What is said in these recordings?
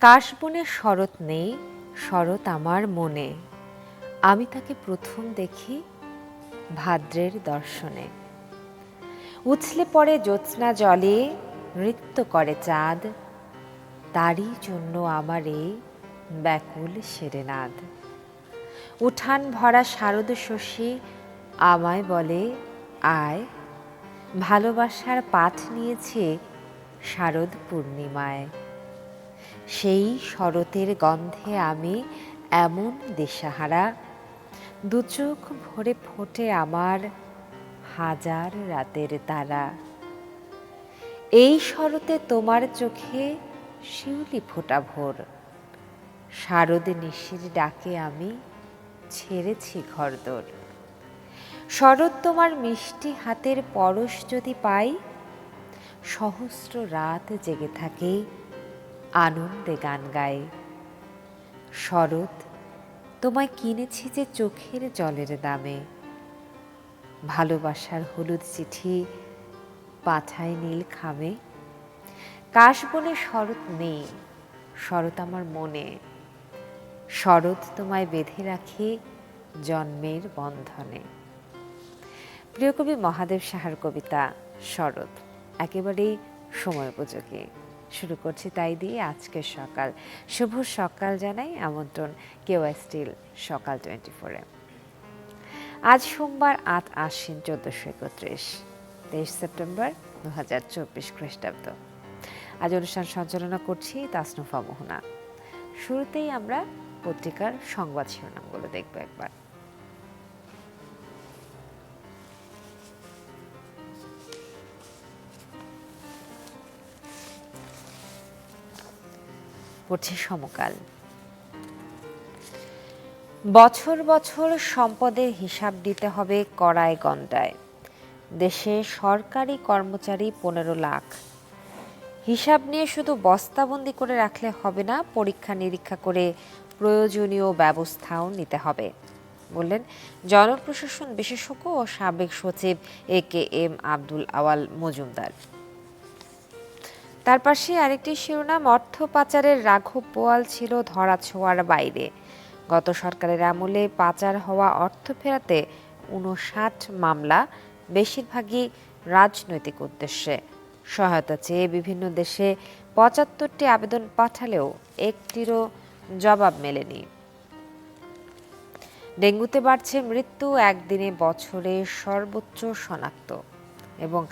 কাশবনে শরৎ নেই, শরৎ আমার মনে। আমি তাকে প্রথম দেখি ভাদ্রের দর্শনে। উছলে পড়ে জ্যোৎস্না জলে, নৃত্য করে চাঁদ। তারই জন্য আমার এই ব্যাকুল সেরেনাদ। উঠান ভরা শারদ শশী আমায় বলে, আয়, ভালোবাসার পাঠ নিয়েছে শারদ পূর্ণিমায়। সেই শরতের গন্ধে আমি এমন দিশাহারা, দুচোখ ভরে ফোটে আমার হাজার রাতের তারা। এই শরতে তোমার চোখে শিউলি ফোটা ভোর, শারদ নিশির ডাকে আমি ছেড়েছি ঘরদোর। শরৎ তোমার মিষ্টি হাতের পরশ যদি পাই, সহস্র রাত জেগে থাকে আনন্দে গান গায়। শরৎ, তোমায় কিনেছি যে চোখের জলের দামে, ভালোবাসার হলুদ চিঠি পাঠায় নীল খামে। কাশবনে শরৎ নেই, শরৎ আমার মনে। শরৎ তোমায় বেঁধে রাখি জন্মের বন্ধনে। প্রিয় কবি মহাদেব সাহার কবিতা শরৎ একেবারেই সময় উপযোগী। শুরু করছি তাই দিয়ে আজকের সকাল। শুভ সকাল জানাই, আমন্ত্রণ কেওয়াই স্টিল সকাল 24-এ। আজ সোমবার ৮ আশ্বিন ১৪৩১, ২৩ সেপ্টেম্বর ২০২৪ খ্রিস্টাব্দ। আজ অনুষ্ঠান সঞ্চালনা করছি তাসনুফা মোহনা। শুরুতেই আমরা পত্রিকার সংবাদ শিরোনামগুলো দেখব একবার। পড়ছে সমকাল। বছর বছর সম্পদের হিসাব দিতে হবে কড়ায় গণ্ডায়। দেশে সরকারি কর্মচারী ১৫ লাখ। হিসাব নিয়ে শুধু বস্তাবন্দি করে রাখলে হবে না, পরীক্ষা নিরীক্ষা করে প্রয়োজনীয় ব্যবস্থাও নিতে হবে, বললেন জনপ্রশাসন বিশেষজ্ঞ ও সাবেক সচিব AKM আব্দুল আওয়াল মজুমদার। তার পাশে আরেকটি শিরোনাম, অর্থ পাচারের রাঘব বোয়াল ছিল ধরাছোঁয়ার বাইরে। গত সরকারের আমলে পাচার হওয়া অর্থ ফেরাতে ৫৯ মামলা, বেশিরভাগই রাজনৈতিক উদ্দেশ্যে। সহায়তা চেয়ে বিভিন্ন দেশে ৭৫টি আবেদন পাঠালেও একটিরও জবাব মেলেনি। ডেঙ্গুতে বাড়ছে মৃত্যু, একদিনে বছরে সর্বোচ্চ শনাক্ত। এবং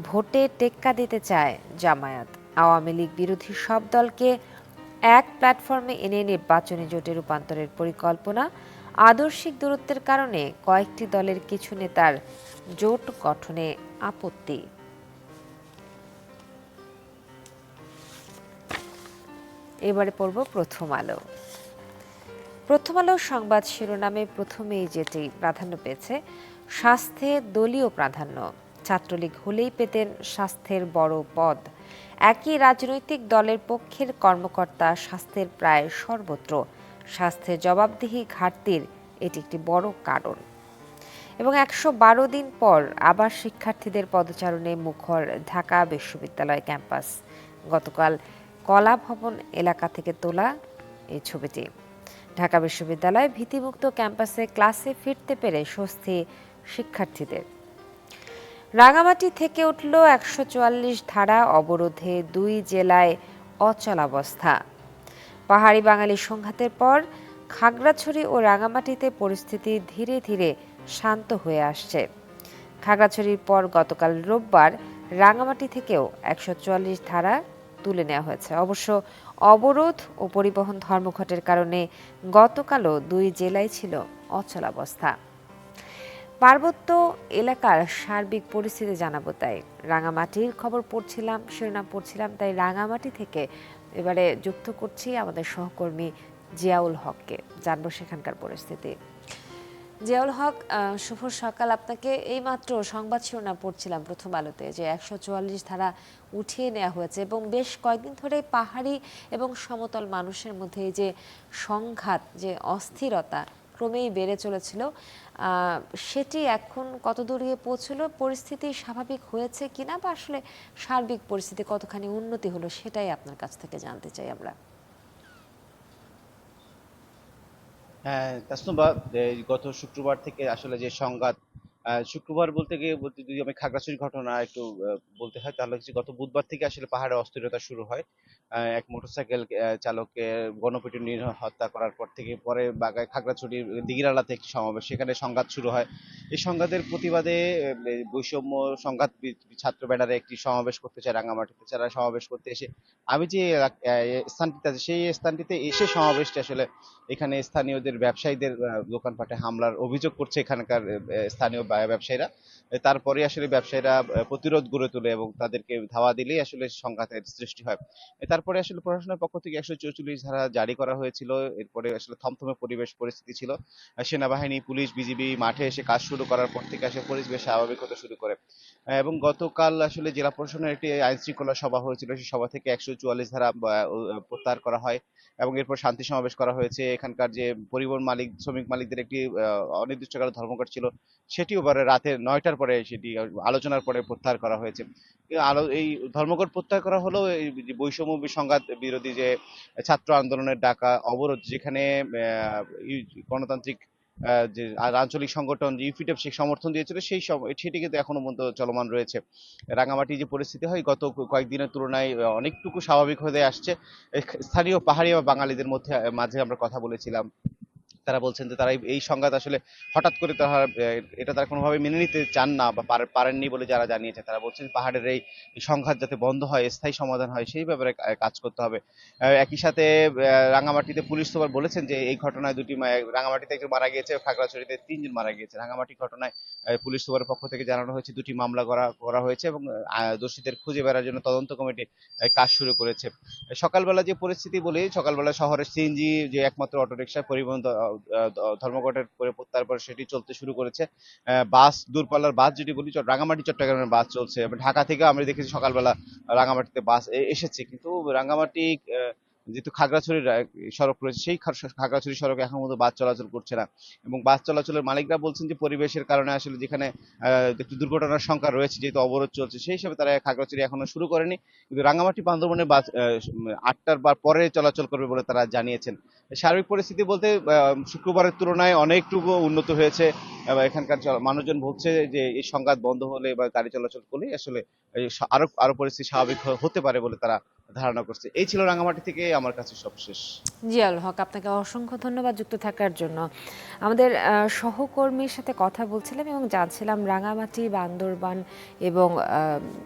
ভোটে টেক্কা দিতে চায় জামায়াত। আওয়ামী লীগ বিরোধী সব দলকে এক প্ল্যাটফর্মে এনে নির্বাচনী জোটে রূপান্তরের পরিকল্পনা। আদর্শিক দূরত্বের কারণে কয়েকটি দলের কিছু নেতার জোট গঠনে আপত্তি। এবারে পড়ব প্রথম আলো। প্রথম আলো সংবাদ শিরোনামে প্রথমেই যেটি প্রাধান্য পেয়েছে, স্বাস্থ্যে দলীয় প্রাধান্য। ছাত্রলীগ হলেই পেতেন স্বাস্থ্যের বড় পদ। একই রাজনৈতিক দলের পক্ষের কর্মকর্তা স্বাস্থ্যের প্রায় সর্বত্র। স্বাস্থ্যের জবাবদিহি ঘাটতির এটি একটি বড় কারণ। এবং ১১২ দিন পর আবার শিক্ষার্থীদের পদচারণে মুখর ঢাকা বিশ্ববিদ্যালয় ক্যাম্পাস। গতকাল কলা ভবন এলাকা থেকে তোলা এই ছবিটি। ঢাকা বিশ্ববিদ্যালয় ভীতিমুক্ত ক্যাম্পাসে ক্লাসে ফিরতে পেরে স্বস্তি শিক্ষার্থীদের। রাঙামাটি থেকে উঠল ১৪৪ ধারা, অবরোধে ২ জেলায় অচলাবস্থা। পাহাড়ি বাঙালি সংঘাতের পর খাগড়াছড়ি ও রাঙামাটিতে পরিস্থিতি ধীরে ধীরে শান্ত হয়ে আসছে। খাগড়াছড়ির পর গতকাল রোববার রাঙামাটি থেকেও ১৪৪ ধারা তুলে নেওয়া হয়েছে। অবশ্য অবরোধ ও পরিবহন ধর্মঘটের কারণে গতকালও ২ জেলায় ছিল অচলাবস্থা। পার্বত্য এলাকার সার্বিক পরিস্থিতি জানাবো, তাই রাঙামাটির খবর পড়ছিলাম, শিরোনাম পড়ছিলাম, তাই রাঙামাটি থেকে এবারে যুক্ত করছি আমাদের সহকর্মী জিয়াউল হককে, জানবো সেখানকার পরিস্থিতি। জিয়াউল হক, শুভ সকাল আপনাকে। এইমাত্র সংবাদ শিরোনাম পড়ছিলাম প্রথম আলোতে যে ১৪৪ ধারা উঠিয়ে নেওয়া হয়েছে এবং বেশ কয়েকদিন ধরে পাহাড়ি এবং সমতল মানুষের মধ্যে যে সংঘাত, যে অস্থিরতা ক্রমেই বেড়ে চলেছিল, সেটি এখন কতদূর গিয়ে পৌঁছলো? পরিস্থিতি স্বাভাবিক হয়েছে কিনা, বা আসলে সার্বিক পরিস্থিতি কতখানি উন্নতি হলো, সেটাই আপনার কাছ থেকে জানতে চাই আমরা। হ্যাঁ, তাসনুবা, গত শুক্রবার থেকে আসলে যে সংঘাত, শুক্রবার বলতে যদি আমি খাগড়াছড়ির ঘটনা একটু বলতে হয়, তাহলে হচ্ছে গত বুধবার থেকে আসলে পাহাড়ে অস্থিরতা শুরু হয়। এক মোটরসাইকেল চালককে গণপিটুনি হত্যা করার পর থেকে পরে বাগায় খাগড়াছড়ির দিঘিনালাতে একটি সমাবেশ, সেখানে সংঘাত শুরু হয়। এই সংঘাতের প্রতিবাদে বৈষম্য সংঘাত ছাত্র ব্যানারে একটি সমাবেশ করতে চায় রাঙামাটিতে। যারা সমাবেশ করতে এসে আমি যে স্থানটিতে আছি সেই স্থানটিতে এসে সমাবেশটি আসলে এখানে স্থানীয়দের ব্যবসায়ীদের দোকানপাটে হামলার অভিযোগ করছে এখানকার স্থানীয় ব্যবসায়ীরা। তারপরে আসলে ব্যবসায়ীরা প্রতিরোধ গড়ে তোলে এবং তাদেরকে ধাওয়া দিলেই আসলে সংঘাতের সৃষ্টি হয়। তারপরে আসলে প্রশাসনের পক্ষ থেকে 144 ধারা জারি করা হয়েছিল। এরপরে আসলে থমথমে পরিবেশ পরিস্থিতি ছিল। সেনাবাহিনী, পুলিশ, বিজিবি মাঠে এসে কাজ শুরু করার পর থেকে আসলে পরিবেশ স্বাভাবিক হতে শুরু করে। এবং গতকাল আসলে জেলা প্রশাসনের একটি আইন শৃঙ্খলা সভা হয়েছিল। সেই সভা থেকে 144 ধারা প্রত্যাহার করা হয় এবং এরপর শান্তি সমাবেশ করা হয়েছে। এখানকার যে পরিবহন মালিক, শ্রমিক মালিকদের একটি অনির্দিষ্টকালের ধর্মঘট ছিল, সেটিও পরে রাতে 9টার পরে সেটি আলোচনার পরে প্রত্যাহার করা হয়েছে। এই ধর্মঘট প্রত্যাহার করা হলেও এই যে বৈষম্য সংঘাত বিরোধী যে ছাত্র আন্দোলনের ডাকা অবরোধ, যেখানে গণতান্ত্রিক যে আঞ্চলিক সংগঠন যে ইউপিডিএফ সে সমর্থন দিয়েছিল, সেটি কিন্তু এখনো পর্যন্ত চলমান রয়েছে। রাঙামাটি যে পরিস্থিতি হয় গত কয়েকদিনের তুলনায় অনেকটুকু স্বাভাবিক হয়ে আসছে। স্থানীয় পাহাড়ি বা বাঙালিদের মাঝে আমরা কথা বলেছিলাম। তারা বলছেন যে তারা এই সংঘাত আসলে হঠাৎ করে এটা তারা কোনোভাবে মেনে নিতে চান না বা পারেননি বলে যারা জানিয়েছে। তারা বলছেন পাহাড়ের এই সংঘাত যাতে বন্ধ হয়, স্থায়ী সমাধান হয়, সেই ব্যাপারে কাজ করতে হবে। একই সাথে রাঙামাটিতে পুলিশ সুপার বলেছেন যে এই ঘটনায় রাঙামাটিতে একজন মারা গিয়েছে, খাগড়াছড়িতে 3 জন মারা গিয়েছে। রাঙামাটি ঘটনায় পুলিশ সুপারের পক্ষ থেকে জানানো হয়েছে 2টি মামলা করা করা হয়েছে এবং দোষীদের খুঁজে বেড়ার জন্য তদন্ত কমিটি কাজ শুরু করেছে। সকালবেলা যে পরিস্থিতি বলি, সকালবেলা শহরের সিএনজি যে একমাত্র অটোরিকশা পরিবহন ধর্মঘটের করে তারপর সেটি চলতে শুরু করেছে। বাস, দূরপাল্লার বাস যেটি বলি, রাঙামাটি চট্টগ্রামের বাস চলছে এবং ঢাকা থেকে আমরা দেখেছি সকালবেলা রাঙামাটিতে বাস এসেছে। কিন্তু রাঙামাটি যেহেতু খাগড়াছড়ির সড়ক রয়েছে, সেই খাগড়াছড়ি সড়কে এখন মতো বাস চলাচল করছে না এবং বাস চলাচলের মালিকরা বলছেন যে পরিবেশের কারণে আসলে যেখানে একটু দুর্ঘটনার সংখ্যা রয়েছে, যেহেতু অবরোধ চলছে, সেই হিসাবে তারা খাগড়াছড়ি এখনো শুরু করেনি। কিন্তু রাঙামাটি বান্দরবনের বাস 8টার বা পরে চলাচল করবে বলে তারা জানিয়েছেন। সার্বিক পরিস্থিতি বলতে শুক্রবারের তুলনায় অনেকটুকু উন্নত হয়েছে এবং এখানকার মানুষজন বলছে যে এই সংঘাত বন্ধ হলে বা গাড়ি চলাচল করলে আসলে আরো আরো পরিস্থিতি স্বাভাবিক হতে পারে বলে তারা ধারণা করছে। এই ছিল রাঙামাটি থেকে আমার কাছে সবশেষ। জিয়াউল হক, আপনাকে অসংখ্য ধন্যবাদ যুক্ত থাকার জন্য। আমাদের সহকর্মীর সাথে কথা বলছিলাম এবং জানছিলাম রাঙামাটি, বান্দরবান এবং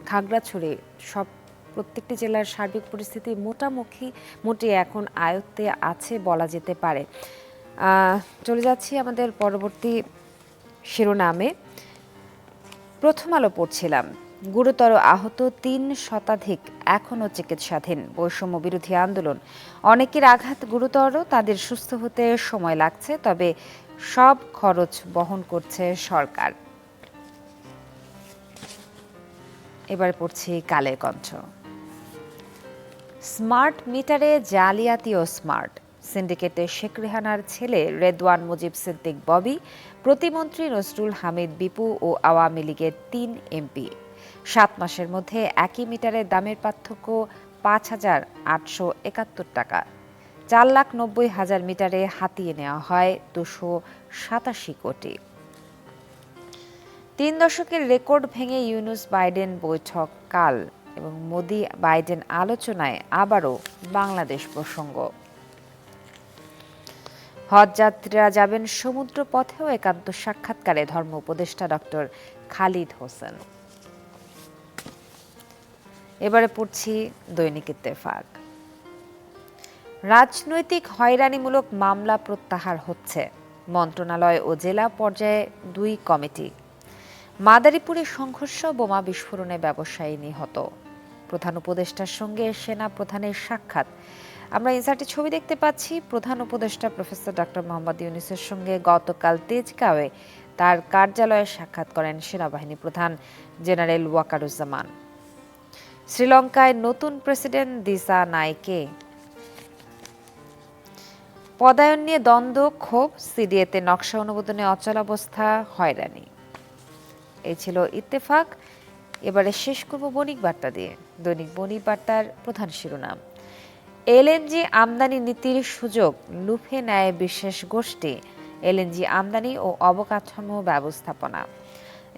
খাগড়াছড়ি সব প্রত্যেকটি জেলার সার্বিক পরিস্থিতি মোটামুটি এখন আয়ত্তে আছে বলা যেতে পারে। চলে যাচ্ছি আমাদের পরবর্তী শিরোনামে। প্রথম আলো পড়ছিলাম, গুরুতর আহত 3 শতাধিক এখনও চিকিৎসাধীন, বৈষম্য বিরোধী আন্দোলন। অনেকের আঘাত গুরুতর, তাদের সুস্থ হতে সময় লাগছে, তবে সব খরচ বহন করছে সরকার। এবারে পড়ছি কালের কণ্ঠ। স্মার্ট মিটারে জালিয়াতি ও স্মার্ট সিন্ডিকেটে শেখ রেহানার ছেলে রেদওয়ান মুজিব সিদ্দিক ববি, প্রতিমন্ত্রী নজরুল হামিদ বিপু ও আওয়ামী লীগের 3 এমপি। 7 মাসের মধ্যে একই মিটারের দামের পার্থক্য 5,871 টাকা। 4,90,000 মিটারে হাতিয়ে নেওয়া হয় 287 কোটি। 3 দশকের রেকর্ড ভেঙে ইউনূস বাইডেন বৈঠক কাল এবং মোদি বাইডেন আলোচনায় আবারও বাংলাদেশ প্রসঙ্গ। হজযাত্রীরা যাবেন সমুদ্র পথেও, একান্ত সাক্ষাৎকারে ধর্ম উপদেষ্টা ডক্টর খালিদ হোসেন। এবারে পড়ছি দৈনিক ইত্তেফাক। রাজনৈতিক হয়রানিমূলক মামলা প্রত্যাহার হচ্ছে, মন্ত্রণালয় ও জেলা পর্যায়ে 2 কমিটি। মাদারীপুরে সংঘর্ষ, বোমা বিস্ফোরণে ব্যবসায়ী নিহত। প্রধান উপদেষ্টার সঙ্গে সেনা প্রধানের সাক্ষাৎ। আমরা ইনসার্টে ছবি দেখতে পাচ্ছি। প্রধান উপদেষ্টা প্রফেসর ডক্টর মোহাম্মদ ইউনূসের সঙ্গে গতকাল তেজগাঁওয়ে তার কার্যালয়ে সাক্ষাৎ করেন সেনাবাহিনী প্রধান জেনারেল ওয়াকারুজ্জামান। শ্রীলঙ্কায় নতুন প্রেসিডেন্ট দিসা নাইকে। পদায়ন নিয়ে দ্বন্দ্ব, ক্ষোভ, সিডিএতে নকশা অনুমোদনে অচলাবস্থা, হয়রানি। এই ছিল ইত্তেফাক। এবারে শেষ করব বণিক বার্তা দিয়ে। দৈনিক বণিক বার্তার প্রধান শিরোনাম। এলএনজি আমদানি নীতির সুযোগ লুফে নেয় বিশেষ গোষ্ঠী, এলএনজি আমদানি ও অবকাঠামো ব্যবস্থাপনা।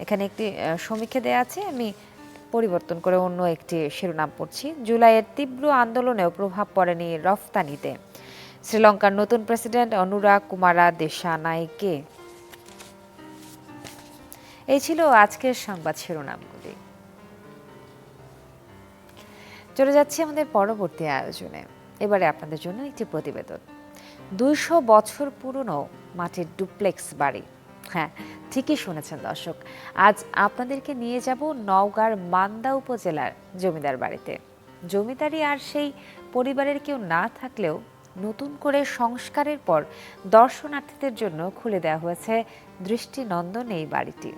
এখানে একটি সমীক্ষা দেয়া আছে, আমি পরিবর্তন করে অন্য একটি শিরোনাম পড়ছি। জুলাইয়ের তীব্র আন্দোলনেও প্রভাব পড়েনি রফতানিতে, শ্রীলঙ্কার নতুন প্রেসিডেন্ট অনুরা কুমারা দেশানাইকে। এই ছিল আজকের সংবাদ শিরোনামগুলি। চলে যাচ্ছি আমাদের পরবর্তী আয়োজনে। এবারে আপনাদের জন্য একটি প্রতিবেদন। ২০০ বছর পুরনো মাটির ডুপ্লেক্স বাড়ি। হ্যাঁ, ঠিকই শুনেছেন দর্শক, আজ আপনাদেরকে নিয়ে যাব নওগাঁর মান্দা উপজেলার জমিদার বাড়িতে। জমিদারি আর সেই পরিবারের কেউ না থাকলেও নতুন করে সংস্কারের পর দর্শনার্থীদের জন্য খুলে দেওয়া হয়েছে দৃষ্টিনন্দন এই বাড়িটি।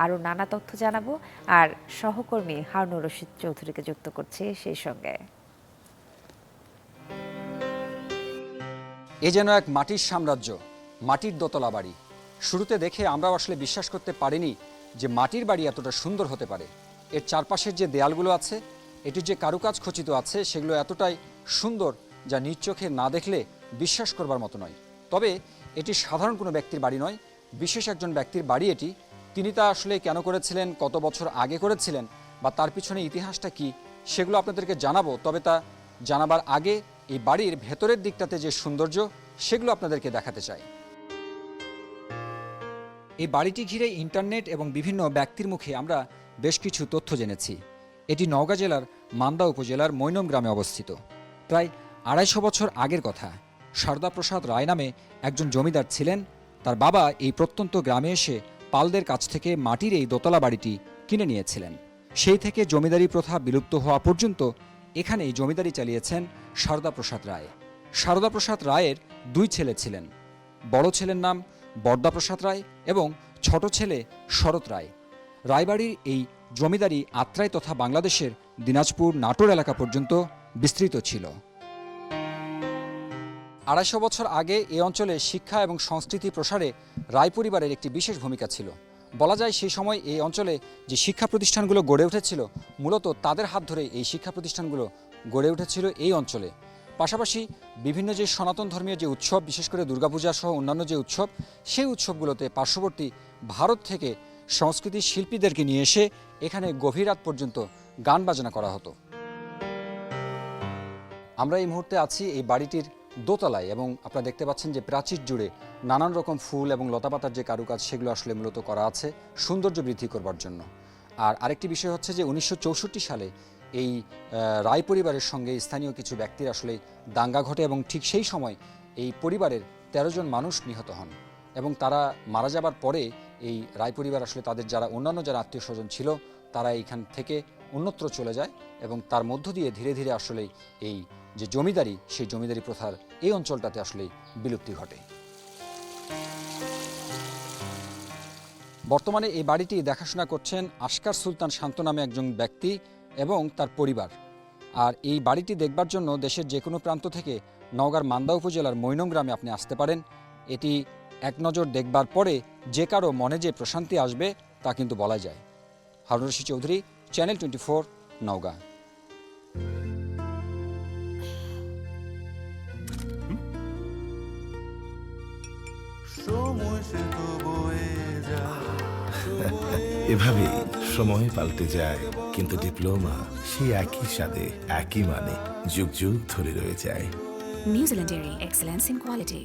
আরও নানা তথ্য জানাবো, আর সহকর্মী হারুনুর রশিদ চৌধুরীকে যুক্ত করছি সেই সঙ্গে। এ যেন এক মাটির সাম্রাজ্য, মাটির দোতলা বাড়ি। শুরুতে দেখে আমরাও আসলে বিশ্বাস করতে পারিনি যে মাটির বাড়ি এতটা সুন্দর হতে পারে। এর চারপাশের যে দেয়ালগুলো আছে, এটির যে কারুকাজ খচিত আছে, সেগুলো এতটাই সুন্দর যা নিজ চোখে না দেখলে বিশ্বাস করবার মতো নয়। তবে এটি সাধারণ কোনো ব্যক্তির বাড়ি নয়, বিশেষ একজন ব্যক্তির বাড়ি এটি। তিনি তা আসলে কেন করেছিলেন, কত বছর আগে করেছিলেন, বা তার পিছনে ইতিহাসটা কি, সেগুলো আপনাদেরকে জানাবো। তবে তা জানাবার আগে এই বাড়ির ভেতরের দিকটাতে যে সৌন্দর্য, সেগুলো আপনাদেরকে দেখাতে চাই। এই বাড়িটি ঘিরে ইন্টারনেট এবং বিভিন্ন ব্যক্তির মুখে আমরা বেশ কিছু তথ্য জেনেছি। এটি নওগাঁ জেলার মান্দা উপজেলার মৈনম গ্রামে অবস্থিত। প্রায় ২৫০ বছর আগের কথা। সারদা প্রসাদ রায় নামে একজন জমিদার ছিলেন। তার বাবা এই প্রত্যন্ত গ্রামে এসে পালদের কাছ থেকে মাটির এই দোতলা বাড়িটি কিনে নিয়েছিলেন। সেই থেকে জমিদারি প্রথা বিলুপ্ত হওয়া পর্যন্ত এখানেই জমিদারি চালিয়েছেন সারদা প্রসাদ রায়। সারদা প্রসাদ রায়ের ২ ছেলে ছিলেন। বড় ছেলের নাম বরদা প্রসাদ রায় এবং ছোট ছেলে শরৎ রায়। রায়বাড়ির এই জমিদারি আত্রাই তথা বাংলাদেশের দিনাজপুর নাটোর এলাকা পর্যন্ত বিস্তৃত ছিল। ২৫০ বছর আগে এই অঞ্চলে শিক্ষা এবং সংস্কৃতি প্রসারে রায় পরিবারের একটি বিশেষ ভূমিকা ছিল। বলা যায় সেই সময় এই অঞ্চলে যে শিক্ষা প্রতিষ্ঠানগুলো গড়ে উঠেছিল, মূলত তাদের হাত ধরে এই শিক্ষা প্রতিষ্ঠানগুলো গড়ে উঠেছিল এই অঞ্চলে। পাশাপাশি বিভিন্ন যে সনাতন ধর্মীয় যে উৎসব, বিশেষ করে দুর্গাপূজা সহ অন্যান্য যে উৎসব, সেই উৎসবগুলোতে পার্শ্ববর্তী ভারত থেকে সংস্কৃতি শিল্পীদেরকে নিয়ে এসে এখানে গভীর রাত পর্যন্ত গান বাজনা করা হতো। আমরা এই মুহূর্তে আছি এই বাড়িটির দোতলায় এবং আপনারা দেখতে পাচ্ছেন যে প্রাচীর জুড়ে নানান রকম ফুল এবং লতাপাতার যে কারুকাজ, সেগুলো আসলে মূলত করা আছে সৌন্দর্য বৃদ্ধি করবার জন্য। আর আরেকটি বিষয় হচ্ছে যে ১৯৬৪ সালে এই রায় পরিবারের সঙ্গে স্থানীয় কিছু ব্যক্তির আসলে দাঙ্গা ঘটে এবং ঠিক সেই সময় এই পরিবারের ১৩ জন মানুষ নিহত হন এবং তারা মারা যাবার পরে এই রায় পরিবার আসলে তাদের যারা অন্যান্য যারা আত্মীয় স্বজন ছিল, তারা এইখান থেকে অন্যত্র চলে যায় এবং তার মধ্য দিয়ে ধীরে ধীরে আসলে এই যে জমিদারি, সেই জমিদারি প্রথার এই অঞ্চলটাতে আসলে বিলুপ্তি ঘটে। বর্তমানে এই বাড়িটি দেখাশোনা করছেন আসকার সুলতান শান্ত নামে একজন ব্যক্তি এবং তার পরিবার। আর এই বাড়িটি দেখবার জন্য দেশের যে কোনো প্রান্ত থেকে নওগাঁর মান্দা উপজেলার মৈনম গ্রামে আপনি আসতে পারেন। এটি এক নজর দেখবার পরে যে কারো মনে যে প্রশান্তি আসবে তা কিন্তু বলা যায়। হারুনুর রশিদ চৌধুরী, চ্যানেল 24, নওগাঁ। এভাবেই সময় পাল্টে যায়, কিন্তু ডিপ্লোমা সেই একই স্বাদে, একই মানে যুগ যুগ ধরে রয়ে যায়। New Zealand dairy, excellence in quality.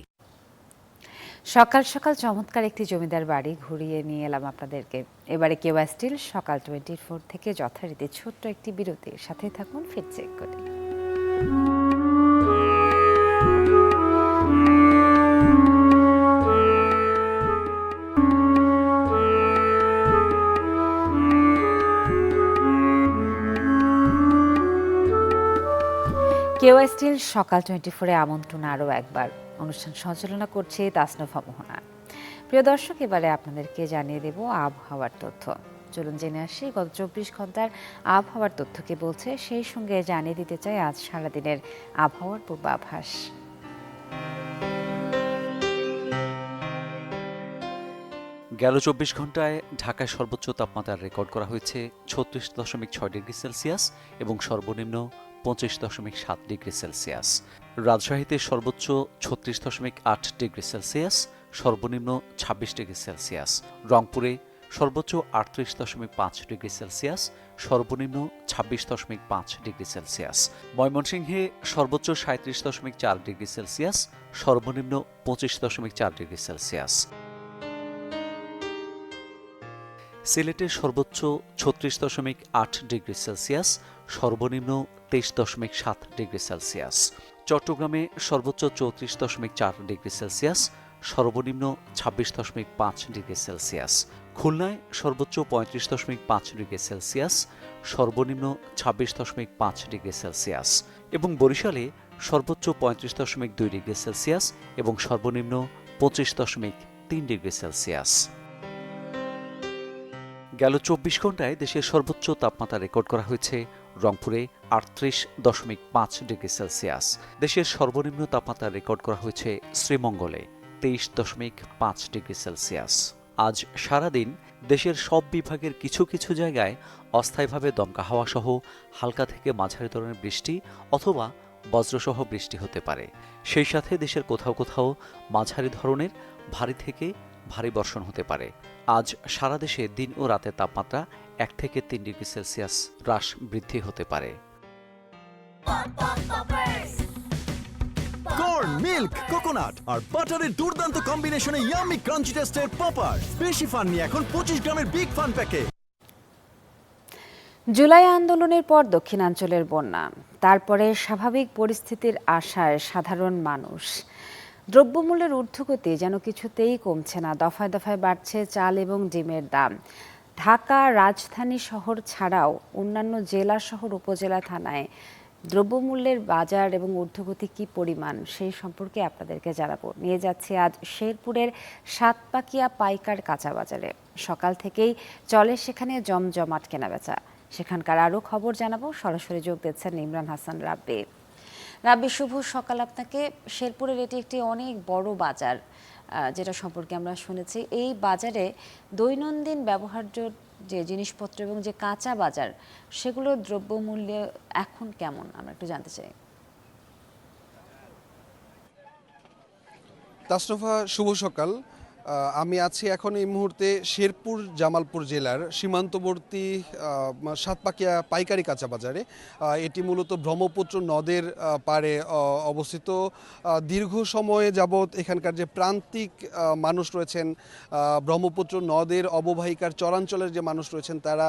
সকাল সকাল চমৎকার একটি জমিদার বাড়ি ঘুরিয়ে নিয়ে এলাম আপনাদেরকে। এবারে কেওয়া স্টিল সকাল 24 থেকে যথারীতি ছোট্ট একটি বিরতির সাথে থাকুন, ফিট চেক করে। কেওয়া স্টিল সকাল 24-এ আমন্ত্রণ আরও একবার। অনুষ্ঠান সঞ্চালনা করছে তাসনফা মোহনা। প্রিয় দর্শক, এবারে আপনাদেরকে জানিয়ে দেব আবহাওয়ার তথ্য। চলুন জেনে আসি গত 24 ঘন্টার আবহাওয়ার তথ্য কি বলছে, সেই সঙ্গে জানিয়ে দিতে চাই আজ সারাদিনের আবহাওয়ার পূর্বাভাস। গেল 24 ঘন্টায় ঢাকায় সর্বোচ্চ তাপমাত্রা রেকর্ড করা হয়েছে 36.6 ডিগ্রি সেলসিয়াস এবং সর্বনিম্ন 25.7 ডিগ্রি সেলসিয়াস। রাজশাহীতে সর্বোচ্চ 36.8 ডিগ্রি সেলসিয়াস, সর্বনিম্ন 26 ডিগ্রি সেলসিয়াস। রংপুরে সর্বোচ্চ 38.5 ডিগ্রি সেলসিয়াস, সর্বনিম্ন 26.5 ডিগ্রি সেলসিয়াস। ময়মনসিংহে সর্বোচ্চ 37.4 ডিগ্রি সেলসিয়াস, সর্বনিম্ন 25.4 ডিগ্রি সেলসিয়াস। সিলেটে সর্বোচ্চ 36.8 ডিগ্রি সেলসিয়াস, সর্বনিম্ন 23.7 ডিগ্রি সেলসিয়াস। চট্টগ্রামে সর্বোচ্চ 34.4 ডিগ্রি সেলসিয়াস, সর্বনিম্ন 26.5 ডিগ্রি সেলসিয়াস। খুলনায় সর্বোচ্চ 35.5 ডিগ্রি সেলসিয়াস, সর্বনিম্ন 26.5 ডিগ্রি সেলসিয়াস এবং বরিশালে সর্বোচ্চ 35.2 ডিগ্রি সেলসিয়াস এবং সর্বনিম্ন 25.3 ডিগ্রি সেলসিয়াস। গেল 24 ঘন্টায় দেশের সর্বোচ্চ তাপমাত্রা রেকর্ড করা হয়েছে রংপুরে 38.5 ডিগ্রি সেলসিয়াস। দেশের সর্বনিম্ন তাপমাত্রা রেকর্ড করা হয়েছে শ্রীমঙ্গলে 23.5 ডিগ্রি সেলসিয়াস। আজ সারাদিন দেশের সব বিভাগের কিছু কিছু জায়গায় অস্থায়ীভাবে দমকা হাওয়া সহ হালকা থেকে মাঝারি ধরনের বৃষ্টি অথবা বজ্রসহ বৃষ্টি হতে পারে। সেই সাথে দেশের কোথাও কোথাও মাঝারি ধরনের ভারী থেকে ভারী বর্ষণ হতে পারে। আজ সারা দেশে দিন ও রাতের তাপমাত্রা 1 থেকে 3 ডিগ্রি সেলসিয়াস হ্রাস বৃদ্ধি হতে পারে। কর্ন, মিল্ক, কোকোনাট আর বাটারের দুর্দান্ত কম্বিনেশনে ইয়াম্মি ক্রাঞ্চি টেস্টের পপার। বেশি ফান নিয়ে এখন 25 গ্রামের বিগ ফান প্যাকে। জুলাই আন্দোলনের পর দক্ষিণাঞ্চলের বন্যা, তারপরে স্বাভাবিক পরিস্থিতির আশায় সাধারণ মানুষ। দ্রব্যমূল্যের ঊর্ধ্বগতি যেন কিছুতেই কমছে না, দফায় দফায় বাড়ছে চাল এবং ডিমের দাম। ঢাকা রাজধানী শহর ছাড়াও অন্যান্য জেলা শহর উপজেলা থানায় দ্রব্যমূল্যের বাজার এবং ঊর্ধ্বগতি কী পরিমাণ সেই সম্পর্কে আপনাদেরকে জানাবো। নিয়ে যাচ্ছি আজ শেরপুরের সাতপাকিয়া পাইকার কাঁচা বাজারে। সকাল থেকেই চলে সেখানে জমজমাট কেনাবেচা। সেখানকার আরও খবর জানাবো। সরাসরি যোগ দিচ্ছেন ইমরান হাসান রাব্বি। রাব্বি, শুভ সকাল আপনাকে। শেরপুরের এটি একটি অনেক বড় বাজার, যেটা সম্পর্কে আমরা শুনেছি। এই বাজারে দৈনন্দিন ব্যবহার্য যে জিনিসপত্র এবং যে কাঁচা বাজার, সেগুলোর দ্রব্যমূল্য এখন কেমন আমরা একটু জানতে চাই। তাসরফা, শুভ সকাল। আমি আছি এখন এই মুহূর্তে শেরপুর জামালপুর জেলার সীমান্তবর্তী সাতপাকিয়া পাইকারি কাঁচা বাজারে। এটি মূলত ব্রহ্মপুত্র নদের পাড়ে অবস্থিত। দীর্ঘ সময়ে যাবৎ এখানকার যে প্রান্তিক মানুষ রয়েছেন, ব্রহ্মপুত্র নদের অববাহিকার চরাঞ্চলের যে মানুষ রয়েছেন, তারা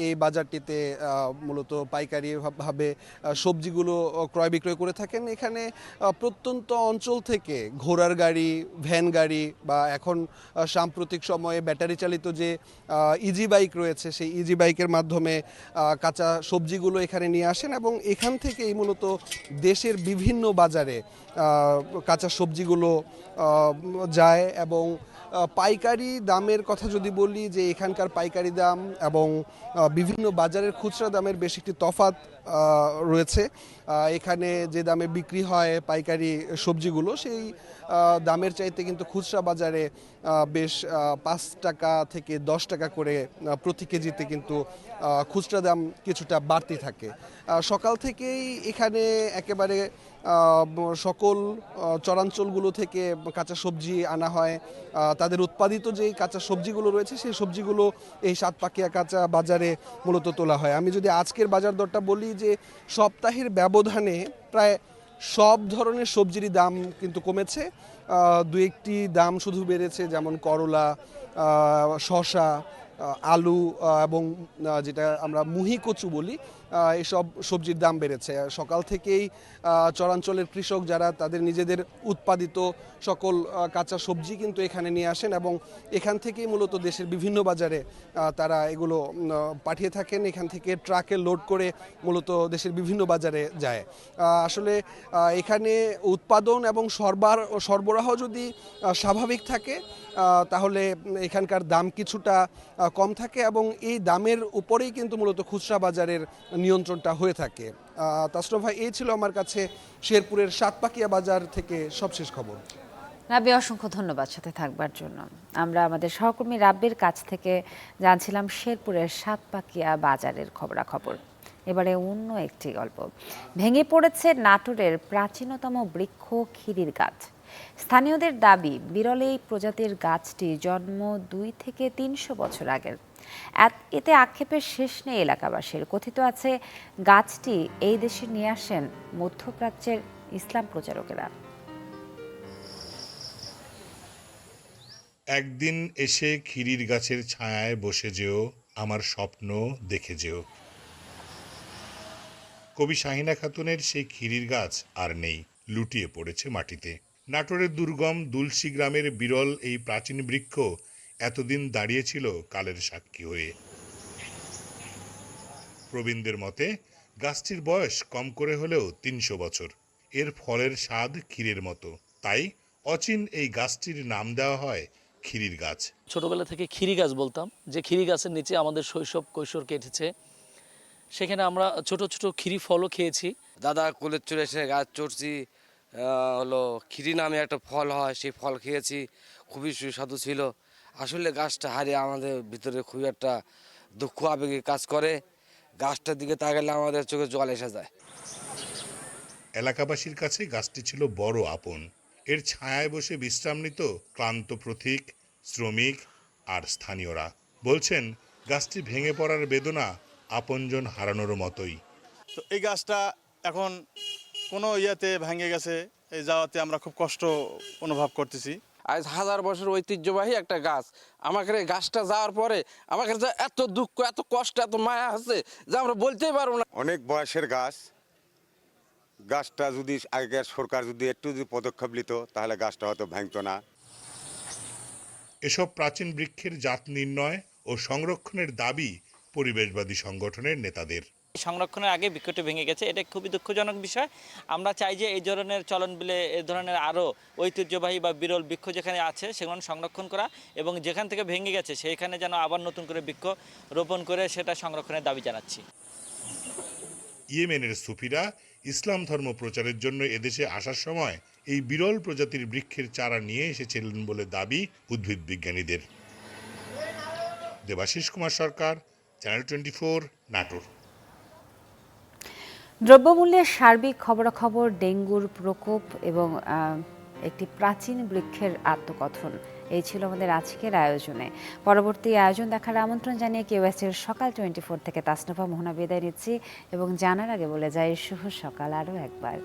এই বাজারটিতে মূলত পাইকারিভাবে সবজিগুলো ক্রয় বিক্রয় করে থাকেন। এখানে প্রত্যন্ত অঞ্চল থেকে ঘোড়ার গাড়ি, ভ্যান গাড়ি বা এখন সাম্প্রতিক সময়ে ব্যাটারি চালিত যে ইজি বাইক রয়েছে, সেই ইজি বাইকের মাধ্যমে কাঁচা সবজিগুলো এখানে নিয়ে আসেন এবং এখান থেকেই মূলত দেশের বিভিন্ন বাজারে কাঁচা সবজিগুলো যায়। এবং পাইকারি দামের কথা যদি বলি, যে এখানকার পাইকারি দাম এবং বিভিন্ন বাজারের খুচরা দামের বেশ একটি তফাৎ রয়েছে। এখানে যে দামে বিক্রি হয় পাইকারি সবজিগুলো, সেই দামের চাইতে কিন্তু খুচরা বাজারে বেশ 5 টাকা থেকে 10 টাকা করে প্রতি কেজিতে কিন্তু খুচরা দাম কিছুটা বাড়তি থাকে। সকাল থেকেই এখানে একেবারে সকল চরাঞ্চলগুলো থেকে কাঁচা সবজি আনা হয়। তাদের উৎপাদিত যে কাঁচা সবজিগুলো রয়েছে, সেই সবজিগুলো এই সাতপাকিয়া কাঁচা বাজারে মূলত তোলা হয়। আমি যদি আজকের বাজার দরটা বলি, যে সপ্তাহের ব্যবধানে প্রায় সব ধরনের সবজিরই দাম কিন্তু কমেছে। দু একটি দাম শুধু বেড়েছে, যেমন করলা, শসা, আলু এবং যেটা আমরা মুহি কচু বলি, এসব সবজির দাম বেড়েছে। সকাল থেকেই চরাঞ্চলের কৃষক যারা তাদের নিজেদের উৎপাদিত সকল কাঁচা সবজি কিন্তু এখানে নিয়ে আসেন এবং এখান থেকেই মূলত দেশের বিভিন্ন বাজারে তারা এগুলো পাঠিয়ে থাকেন। এখান থেকে ট্রাকে লোড করে মূলত দেশের বিভিন্ন বাজারে যায়। আসলে এখানে উৎপাদন এবং সরবরাহ যদি স্বাভাবিক থাকে, তাহলে এখানকার দাম কিছুটা কম থাকে এবং এই দামের উপরেই কিন্তু মূলত খুচরা বাজারের নিয়ন্ত্রণটা হয়ে থাকে। তাসরফ ভাই, এই ছিল আমার কাছে শেরপুরের সাতপাকিয়া বাজার থেকে সবশেষ খবর। রাব্বি, অসংখ্য ধন্যবাদ সাথে থাকবার জন্য। আমরা আমাদের সহকর্মী রাব্বির কাছ থেকে জানছিলাম শেরপুরের সাতপাকিয়া বাজারের খবরাখবর। এবারে অন্য একটি গল্প। ভেঙে পড়েছে নাটোরের প্রাচীনতম বৃক্ষ খিরির গাছ। স্থানীয়দের দাবি, বিরল এই প্রজাতির গাছটি জন্ম 2 থেকে 300 বছর আগের। এতে আক্ষেপের শেষ নেই এলাকাবাসীর। কথিত আছে গাছটি এই দেশে নিয়ে আসেন মধ্যপ্রাচ্যের ইসলাম প্রচারকেরা। একদিন এসে খিরির গাছের ছায়ায় বসে যেও, আমার স্বপ্ন দেখে যেও। কবি শাহিনা খাতুনের সেই খিরির গাছ আর নেই, লুটিয়ে পড়েছে মাটিতে। নাটোরের দুর্গম দুলসি গ্রামের বিরল এই প্রাচীন বৃক্ষ এতদিন দাঁড়িয়েছিল কালের সাক্ষী হয়ে। প্রবীণদের মতে গাছটির বয়স কম করে হলেও 300 বছর। এর ফলের স্বাদ ক্ষীরের মতো, তাই অচিন এই গাছটির নাম দেওয়া হয় খিরির গাছ। ছোটবেলা থেকে খিরি গাছ বলতাম, যে খিরি গাছের নিচে আমাদের শৈশব কৈশোর কেটেছে। সেখানে আমরা ছোট ছোট খিরি ফলও খেয়েছি। দাদা কোলের চলে এসে গাছ চড়ছি, হলো খিরি নামে একটা ফল হয়, সেই ফল খেয়েছি, খুবই সুস্বাদু ছিল। আসলে গাছটা হারিয়ে আমাদের ভিতরে খুবই একটা দুঃখ আবেগে কাজ করে। গাছটার দিকে তাকালে আমাদের চোখে জল এসে যায়। এলাকাবাসীর কাছে গাছটি ছিল বড় আপন। এর ছায়ায় বসে বিশ্রাম নিত ক্লান্ত পথিক, শ্রমিক আর স্থানীয়রা। বলছেন গাছটি ভেঙে পড়ার বেদনা আপনজন হারানোর মতোই। তো এই গাছটা এখন কোনো ইয়েতে ভেঙে গেছে, এই যাওয়াতে আমরা খুব কষ্ট অনুভব করতেছি। আজ 1000 বছর ঐতিহ্যবাহী একটা গাছ, আমাকে এই গাছটা যাওয়ার পরে আমাকে যে এত দুঃখ, এত কষ্ট, এত মায়া আছে যে আমরা বলতেই পারবো না। অনেক বয়সের গাছ, গাছটা যদি আগের সরকার যদি একটু যদি পদক্ষেপ নিত তাহলে গাছটা হয়তো ভাঙতো না। এসব প্রাচীন বৃক্ষের জাত নির্ণয় ও সংরক্ষণের দাবি পরিবেশবাদী সংগঠনের নেতাদের। সংরক্ষণের আগে বৃক্ষটি ভেঙে গেছে, এটা খুবই দুঃখজনক বিষয়। আমরা চাই যে এই ধরনের চলন বিলে এই ধরনের আরও ঐতিহ্যবাহী বা বিরল বৃক্ষ যেখানে আছে সেগুলো সংরক্ষণ করা, এবং যেখান থেকে ভেঙে গেছে সেইখানে যেন আবার নতুন করে বৃক্ষ রোপণ করে সেটা সংরক্ষণের দাবি জানাচ্ছি। ইয়েমেনের সুফিরা ইসলাম ধর্ম প্রচারের জন্য এদেশে আসার সময় এই বিরল প্রজাতির বৃক্ষের চারা নিয়ে এসেছিলেন বলে দাবি উদ্ভিদ বিজ্ঞানীদের। দেবাশিস কুমার সরকার, চ্যানেল 24, নাটোর। দ্রব্যমূল্যের সার্বিক খবরাখবর, ডেঙ্গুর প্রকোপ এবং একটি প্রাচীন বৃক্ষের আত্মকথন, এই ছিল আমাদের আজকের আয়োজনে। পরবর্তী আয়োজন দেখার আমন্ত্রণ জানিয়ে কেওএসের সকাল 24 থেকে তাসনুভা মোহনা বিদায় নিচ্ছি এবং জানার আগে বলে যাই শুভ সকাল আরও একবার।